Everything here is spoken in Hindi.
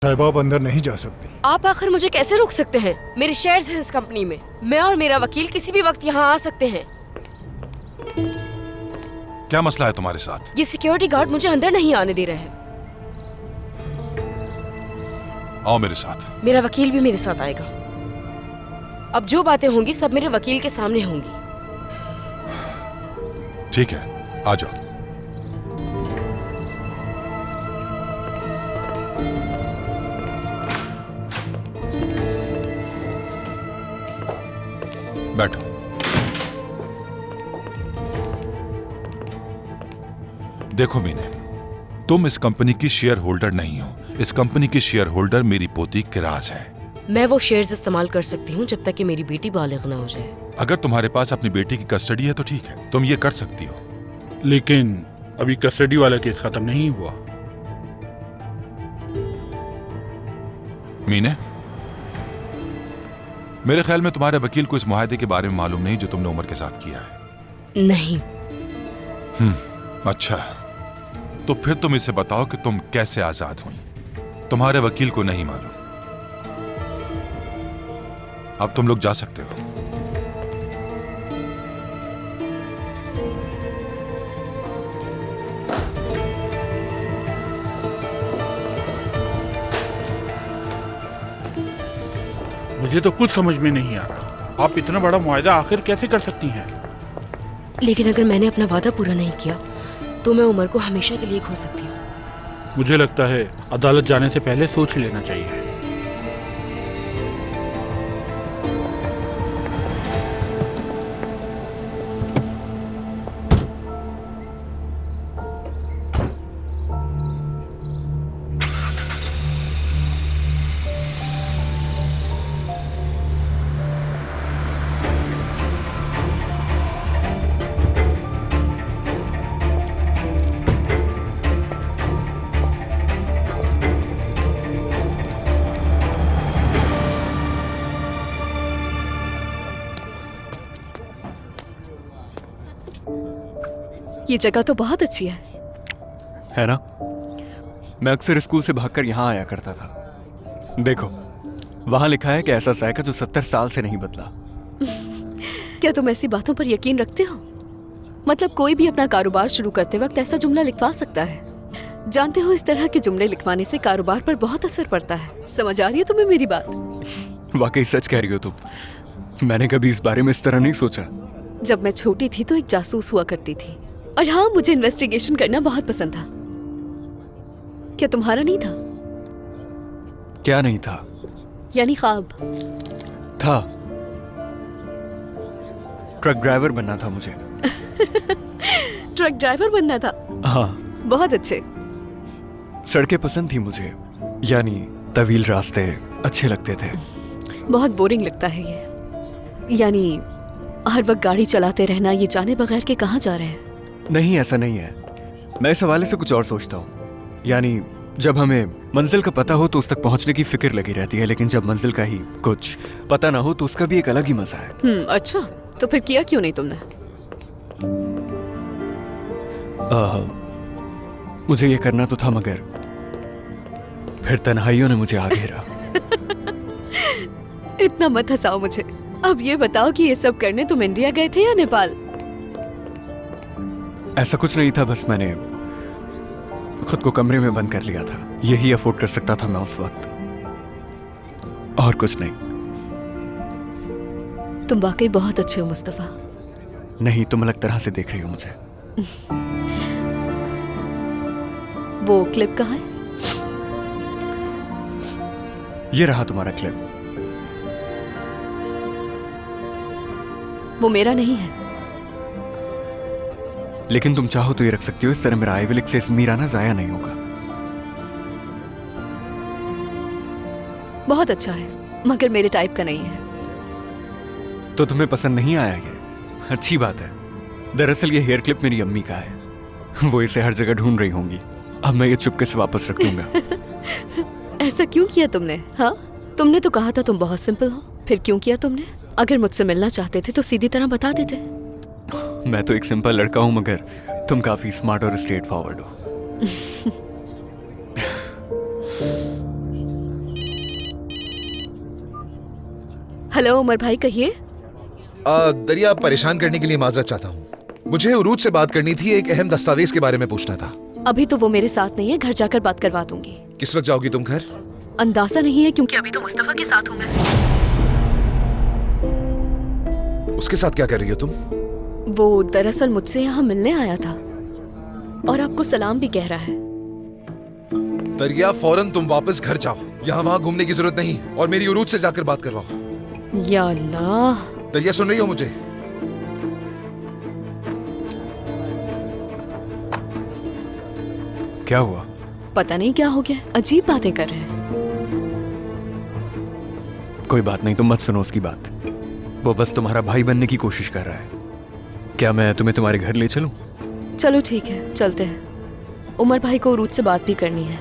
साहिबा आप अंदर नहीं जा सकती। आप आखिर मुझे कैसे रोक सकते हैं? मेरे शेयर्स हैं इस कंपनी में। मैं और मेरा वकील किसी भी वक्त यहाँ आ सकते हैं। क्या मसला है तुम्हारे साथ? ये सिक्योरिटी गार्ड मुझे अंदर नहीं आने दे रहे हैं। आओ मेरे साथ। मेरा वकील भी मेरे साथ आएगा। अब जो बातें होंगी सब मेरे वकील के सामने होंगी। ठीक है, आ जाओ। बैठो। देखो मीने, तुम इस कंपनी की शेयर होल्डर नहीं हो। इस कंपनी की शेयर होल्डर मेरी पोती किराज है। मैं वो शेयर्स इस्तेमाल कर सकती हूँ जब तक कि मेरी बेटी बालिग ना हो जाए। अगर तुम्हारे पास अपनी बेटी की कस्टडी है तो ठीक है, तुम ये कर सकती हो। लेकिन अभी कस्टडी वाला केस खत्म नहीं हुआ। मीने, मेरे ख्याल में तुम्हारे वकील को इस मुआहदे के बारे में मालूम नहीं जो तुमने उमर के साथ किया है। नहीं। अच्छा, तो फिर तुम इसे बताओ कि तुम कैसे आजाद हुई। तुम्हारे वकील को नहीं मालूम। अब तुम लोग जा सकते हो। मुझे तो कुछ समझ में नहीं आ रहा, आप इतना बड़ा मुआहदा आखिर कैसे कर सकती हैं? लेकिन अगर मैंने अपना वादा पूरा नहीं किया तो मैं उमर को हमेशा के लिए खो सकती हूँ। मुझे लगता है अदालत जाने से पहले सोच लेना चाहिए। ये जगह तो बहुत अच्छी है ना? मैं अक्सर स्कूल से भागकर यहाँ आया करता था। देखो, वहाँ लिखा है कि ऐसा जायका जो 70 साल से नहीं बदला। क्या तुम ऐसी बातों पर यकीन रखते हो? मतलब कोई भी अपना कारोबार शुरू करते वक्त ऐसा जुमला लिखवा सकता है। जानते हो, इस तरह के जुमले लिखवाने से कारोबार पर बहुत असर पड़ता है। समझ आ रही है तुम्हें मेरी बात? वाकई सच कह रही हो तुम। मैंने कभी इस बारे में इस तरह नहीं सोचा। जब मैं छोटी थी तो एक जासूस हुआ करती थी, और हाँ, मुझे इन्वेस्टिगेशन करना बहुत पसंद था। क्या तुम्हारा नहीं था? क्या नहीं था? यानी ख्वाब था। ट्रक ड्राइवर बनना था मुझे। ट्रक ड्राइवर बनना था? हाँ। बहुत अच्छे। सड़कें पसंद थी मुझे, यानी तवील रास्ते अच्छे लगते थे। बहुत बोरिंग लगता है ये। यानी हर वक्त गाड़ी चलाते रहना, ये जाने बगैर के कहाँ जा रहे हैं? नहीं, ऐसा नहीं है। मैं इस हवाले से कुछ और सोचता हूँ। यानी जब हमें मंजिल का पता हो तो उस तक पहुँचने की फिक्र लगी रहती है, लेकिन जब मंजिल का ही कुछ पता ना हो तो उसका भी एक अलग ही मजा है। अच्छा, तो फिर किया क्यों नहीं तुमने? मुझे ये करना तो था, मगर फिर तन्हाइयों ने मुझे आ घेरा। इतना मत हंसाओ मुझे। अब ये बताओ कि ये सब करने तुम इंडिया गए थे या नेपाल? ऐसा कुछ नहीं था, बस मैंने खुद को कमरे में बंद कर लिया था। यही अफोर्ड कर सकता था मैं उस वक्त, और कुछ नहीं। तुम वाकई बहुत अच्छे हो मुस्तफा। नहीं, तुम अलग तरह से देख रही हो मुझे। वो क्लिप कहाँ है? ये रहा तुम्हारा क्लिप। वो मेरा नहीं है। लेकिन तुम चाहो तो ये रख सकती हो। इस तरह मेरा आईविल एक्सेस मीराना जाया नहीं होगा। बहुत अच्छा है, मगर मेरे टाइप का नहीं है। तो तुम्हें पसंद नहीं आया ये? अच्छी बात है। दरअसल ये हेयर क्लिप मेरी अम्मी का है। वो इसे हर जगह ढूंढ रही होंगी। अब मैं ये चुपके से वापस रख दूंगा। ऐसा क्यों किया तुमने? हाँ, तुमने तो कहा था तुम बहुत सिंपल हो। फिर क्यों किया तुमने? अगर मुझसे मिलना चाहते थे तो सीधी तरह बता देते। मैं तो एक सिंपल लड़का हूं, मगर तुम काफी स्मार्ट और स्ट्रेट फॉरवर्ड हो। हेलो उमर भाई, कहिए। दरिया, परेशान करने के लिए माजरत चाहता हूँ। मुझे उरूज से बात करनी थी, एक अहम दस्तावेज के बारे में पूछना था। अभी तो वो मेरे साथ नहीं है, घर जाकर बात करवा दूंगी। किस वक्त जाओगी तुम घर? अंदाजा नहीं है क्योंकि अभी तो मुस्तफा के साथ हूँ मैं। उसके साथ क्या कर रही हो तुम? वो दरअसल मुझसे यहाँ मिलने आया था और आपको सलाम भी कह रहा है। दरिया, फौरन तुम वापस घर जाओ, यहाँ वहाँ घूमने की जरूरत नहीं, और मेरी उरूज से जाकर बात करवाओ। या अल्लाह। दरिया, सुन रही हो मुझे? क्या हुआ? पता नहीं क्या हो गया, अजीब बातें कर रहे हैं। कोई बात नहीं, तुम मत सुनो उसकी बात। वो बस तुम्हारा भाई बनने की कोशिश कर रहा है। क्या मैं तुम्हें तुम्हारे घर ले चलूं? चलो ठीक है, चलते हैं। उमर भाई को उरूज से बात भी करनी है।